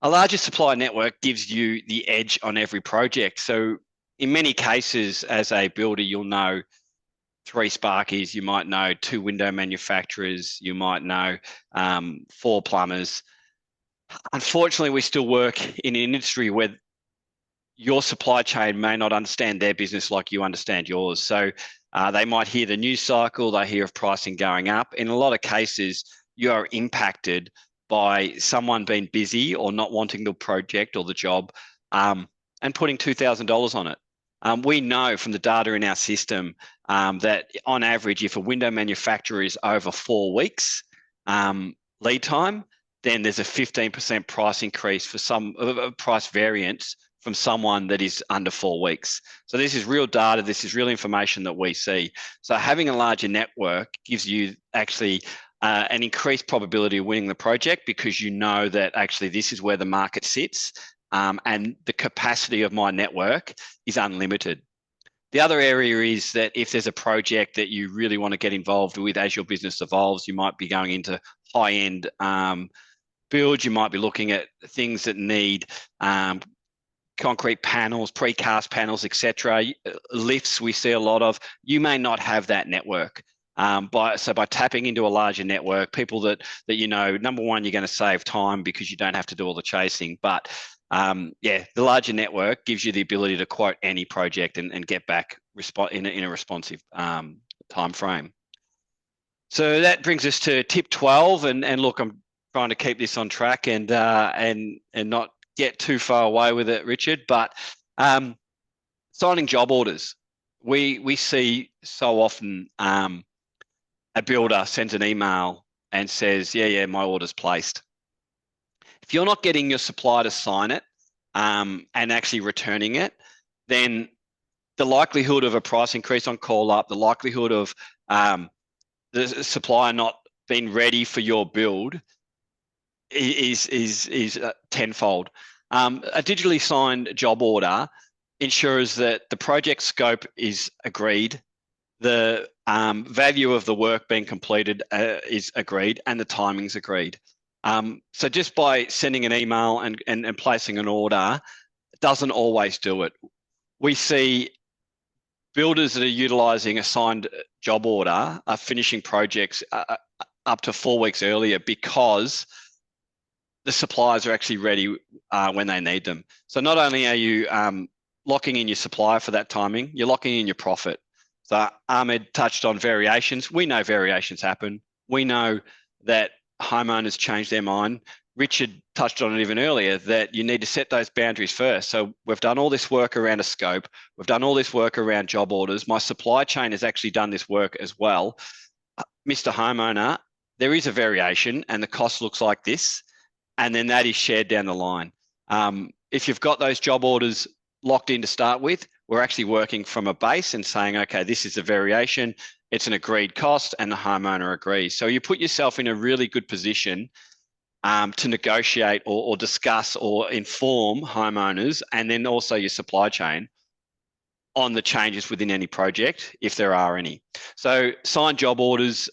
a larger supply network gives you the edge on every project. So in many cases, as a builder, you'll know 3 Sparkies, you might know 2 window manufacturers, you might know 4 plumbers. Unfortunately, we still work in an industry where your supply chain may not understand their business like you understand yours. So they might hear the news cycle, they hear of pricing going up. In a lot of cases, you are impacted by someone being busy or not wanting the project or the job and putting $2,000 on it. We know from the data in our system that on average, if a window manufacturer is over 4 weeks lead time, then there's a 15% price increase for some price variance from someone that is under 4 weeks. So this is real data. This is real information that we see. So having a larger network gives you actually an increased probability of winning the project because you know that actually this is where the market sits. And the capacity of my network is unlimited. The other area is that if there's a project that you really want to get involved with as your business evolves, you might be going into high-end builds, you might be looking at things that need concrete panels, precast panels, etc. Lifts we see a lot of. You may not have that network. By tapping into a larger network, people that you know, number one, you're going to save time because you don't have to do all the chasing, but the larger network gives you the ability to quote any project and get back in a responsive time frame. So that brings us to tip 12, and look, I'm trying to keep this on track and not get too far away with it, Richard. But signing job orders, we see so often a builder sends an email and says, yeah, my order's placed. If you're not getting your supplier to sign it and actually returning it, then the likelihood of a price increase on call up, the likelihood of the supplier not being ready for your build is tenfold. A digitally signed job order ensures that the project scope is agreed, the value of the work being completed is agreed, and the timing's agreed. So just by sending an email and placing an order doesn't always do it. We see builders that are utilising a signed job order are finishing projects up to 4 weeks earlier because the suppliers are actually ready when they need them. So not only are you locking in your supplier for that timing, you're locking in your profit. So Ahmed touched on variations. We know variations happen. We know that homeowners change their mind. Richard touched on it even earlier, that you need to set those boundaries first. So we've done all this work around a scope. We've done all this work around job orders. My supply chain has actually done this work as well. Mr. Homeowner, there is a variation and the cost looks like this, and then that is shared down the line. If you've got those job orders locked in to start with, we're actually working from a base and saying, okay, this is a variation, it's an agreed cost, and the homeowner agrees. So you put yourself in a really good position to negotiate or discuss or inform homeowners, and then also your supply chain on the changes within any project, if there are any. So signed job orders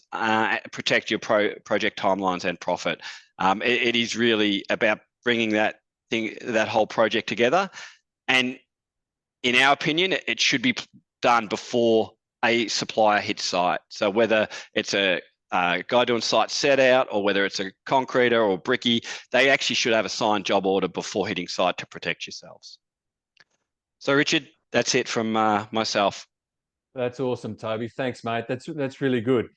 protect your project timelines and profit. It is really about bringing that whole project together. And in our opinion, it should be done before a supplier hits site. So whether it's a guy doing site set out or whether it's a concreter or bricky, they actually should have a signed job order before hitting site to protect yourselves. So Richard, that's it from myself. That's awesome, Toby. Thanks, mate. That's really good.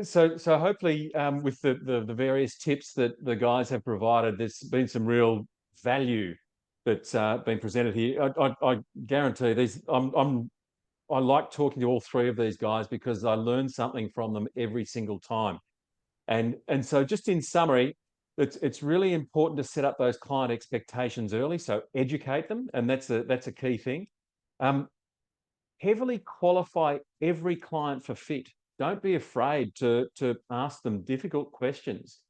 So hopefully with the various tips that the guys have provided, there's been some real value that's been presented here. I guarantee these. I like talking to all three of these guys because I learn something from them every single time. And so just in summary, it's really important to set up those client expectations early. So educate them, and that's a key thing. Heavily qualify every client for fit. Don't be afraid to ask them difficult questions,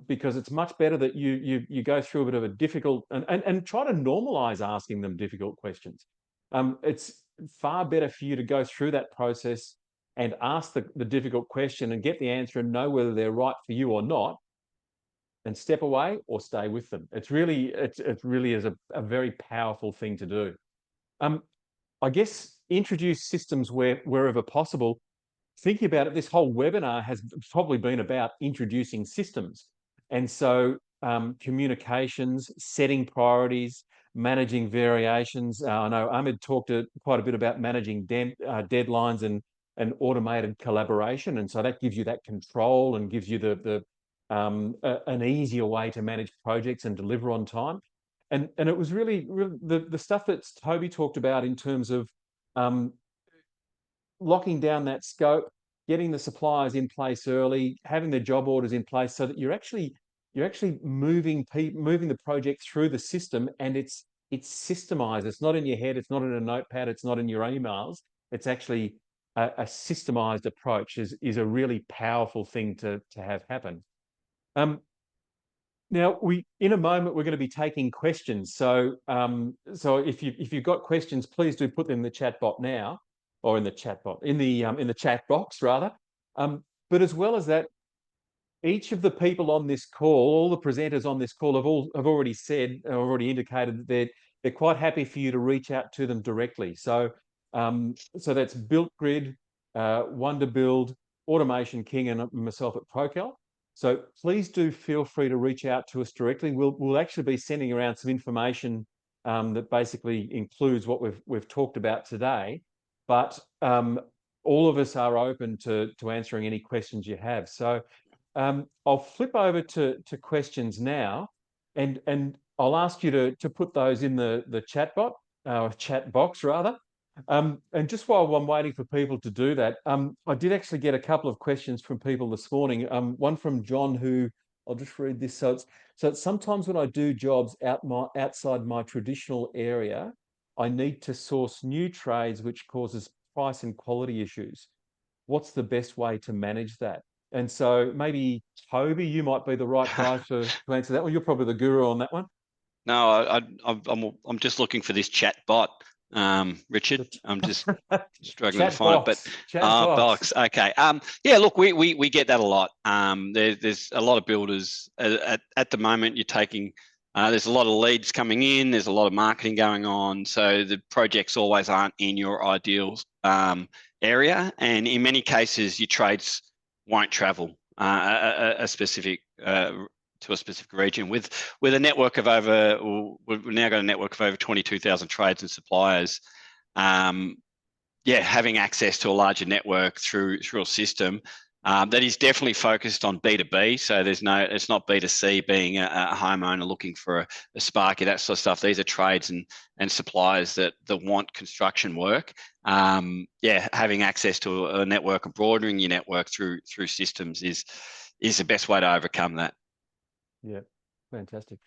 because it's much better that you go through a bit of a difficult and try to normalize asking them difficult questions. It's far better for you to go through that process and ask the difficult question and get the answer and know whether they're right for you or not, and step away or stay with them. It really is a very powerful thing to do. I guess introduce systems wherever possible. Thinking about it, this whole webinar has probably been about introducing systems. And so communications, setting priorities, managing variations. I know Ahmed talked quite a bit about managing deadlines and automated collaboration. And so that gives you that control and gives you an easier way to manage projects and deliver on time. And it was really the stuff that Toby talked about in terms of locking down that scope, getting the suppliers in place early, having the job orders in place, so that you're actually moving the project through the system, and it's systemized. It's not in your head. It's not in a notepad. It's not in your emails. It's actually a systemized approach. Is a really powerful thing to have happen. Now, in a moment we're going to be taking questions. So if you've got questions, please do put them in the chat bot now, or in the chat box rather. But as well as that, each of the people on this call, all the presenters on this call have already indicated that they're quite happy for you to reach out to them directly. So that's BuiltGrid, Wonderbuild, Automation King, and myself at Procal. So please do feel free to reach out to us directly. We'll actually be sending around some information that basically includes what we've talked about today. But all of us are open to answering any questions you have. So I'll flip over to questions now, and I'll ask you to put those in the chat box rather. And just while I'm waiting for people to do that, I did actually get a couple of questions from people this morning. One from John, who I'll just read this. So it's sometimes when I do jobs outside my traditional area, I need to source new trades, which causes price and quality issues. What's the best way to manage that? And so maybe Toby, you might be the right guy to answer that one. You're probably the guru on that one. No, I'm just looking for this chat bot, Richard. I'm just struggling to find it, but box. Okay. Yeah, look, we get that a lot. There's a lot of builders at the moment. You're taking. There's a lot of leads coming in. There's a lot of marketing going on. So the projects always aren't in your ideal area, and in many cases, your trades won't travel to a specific region. With a network of we've now got a network of over 22,000 trades and suppliers. Having access to a larger network through a system that is definitely focused on B2B. So it's not B2C, being a homeowner looking for a Sparky, that sort of stuff. These are trades and suppliers that want construction work. Having access to a network and broadening your network through systems is the best way to overcome that. Yeah, fantastic.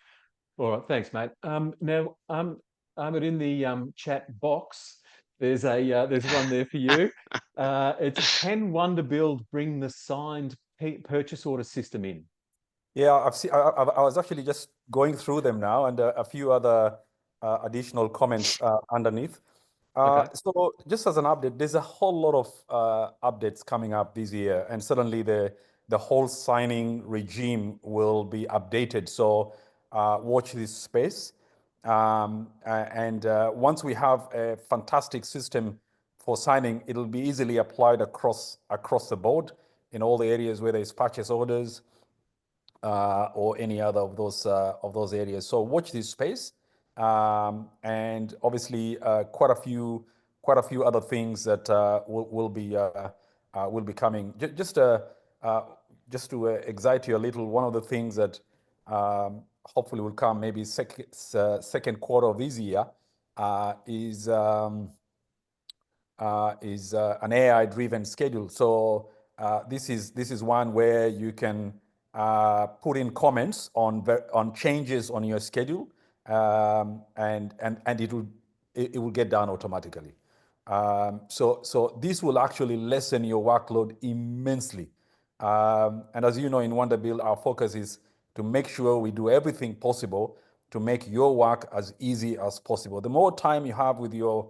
All right, thanks, mate. Now, Ahmed, in the chat box, there's one there for you. It's, can Wonderbuild bring the signed purchase order system in? Yeah, I was actually just going through them now, and a few other additional comments underneath. Okay. So just as an update, there's a whole lot of updates coming up this year, and certainly the whole signing regime will be updated. So watch this space. And once we have a fantastic system for signing, it'll be easily applied across the board in all the areas where there's purchase orders or any other of those areas. So watch this space. And obviously quite a few quite a few other things that will be coming. Just to excite you a little, one of the things that hopefully will come maybe second quarter of this year is an AI-driven schedule. So this is one where you can put in comments on changes on your schedule, and it will get done automatically. So this will actually lessen your workload immensely. And as you know, in Wonderbuild, our focus is to make sure we do everything possible to make your work as easy as possible. The more time you have with your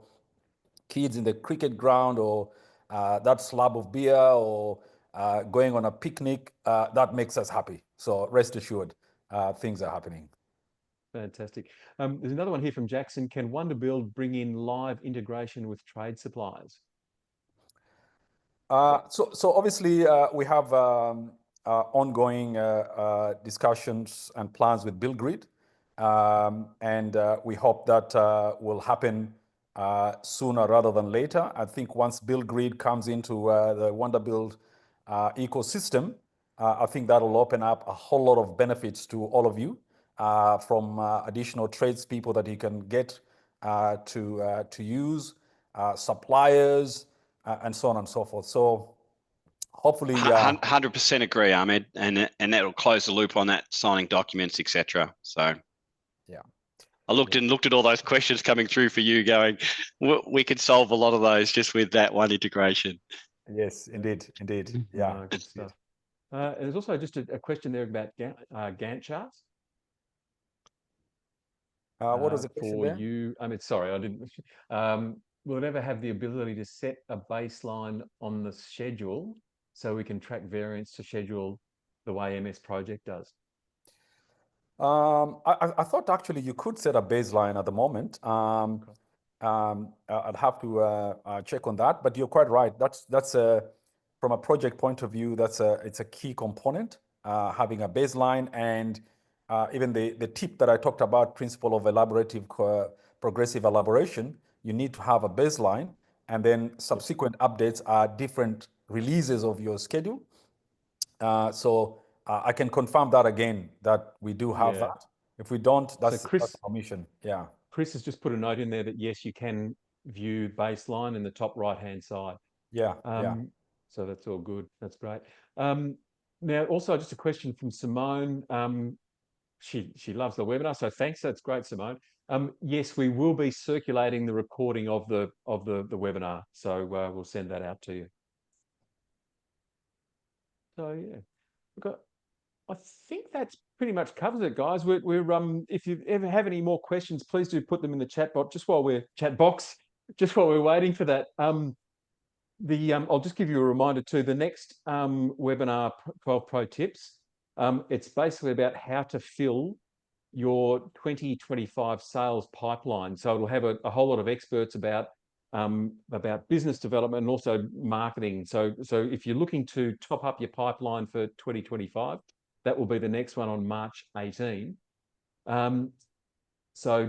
kids in the cricket ground, or that slab of beer, or going on a picnic, that makes us happy. So rest assured, things are happening. Fantastic. There's another one here from Jackson. Can Wonderbuild bring in live integration with trade suppliers? So obviously we have ongoing discussions and plans with BuildGrid, and we hope that will happen sooner rather than later. I think once BuildGrid comes into the Wonderbuild ecosystem, I think that'll open up a whole lot of benefits to all of you, from additional tradespeople that you can get to use, suppliers, and so on and so forth. So hopefully, 100% agree, Ahmed, and that'll close the loop on that signing documents, etc. So yeah, I looked at all those questions coming through for you, going, we could solve a lot of those just with that one integration. yes, indeed, yeah. No, good stuff. There's also just a question there about Gantt charts. What was the question for there? you? I mean, sorry, I didn't. Will it ever have the ability to set a baseline on the schedule so we can track variance to schedule the way MS Project does? I thought actually you could set a baseline at the moment. I'd have to check on that, but you're quite right. That's from a project point of view, it's a key component, having a baseline, and even the tip that I talked about, principle of progressive elaboration. You need to have a baseline, and then subsequent updates are different releases of your schedule. So I can confirm that again, that we do have that. If we don't, that's permission. Yeah. Chris has just put a note in there that yes, you can view baseline in the top right-hand side. Yeah. So that's all good. That's great. Now, also just a question from Simone. She loves the webinar, so thanks. That's great, Simone. Yes, we will be circulating the recording of the webinar, so we'll send that out to you. So yeah, I think that's pretty much covers it, guys. We're if you ever have any more questions, please do put them in the chat box just while we're waiting for that. I'll just give you a reminder too. The next webinar, 12 Pro Tips. It's basically about how to fill your 2025 sales pipeline. So it'll have a whole lot of experts about business development and also marketing. So if you're looking to top up your pipeline for 2025, that will be the next one on March 18. So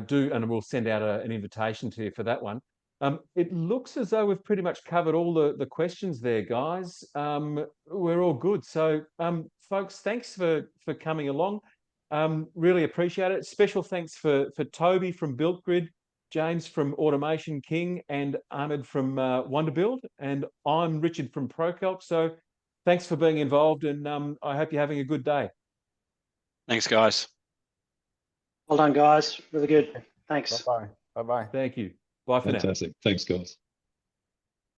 and we'll send out an invitation to you for that one. It looks as though we've pretty much covered all the questions there, guys. We're all good. So, folks, thanks for coming along. Really appreciate it. Special thanks for Toby from BuildGrid, James from Automation King, and Ahmed from Wonderbuild. And I'm Richard from ProCalc. So thanks for being involved, and I hope you're having a good day. Thanks, guys. Well done, guys. Really good. Thanks. Bye-bye. Bye-bye. Thank you. Bye for now. Fantastic. Thanks, guys.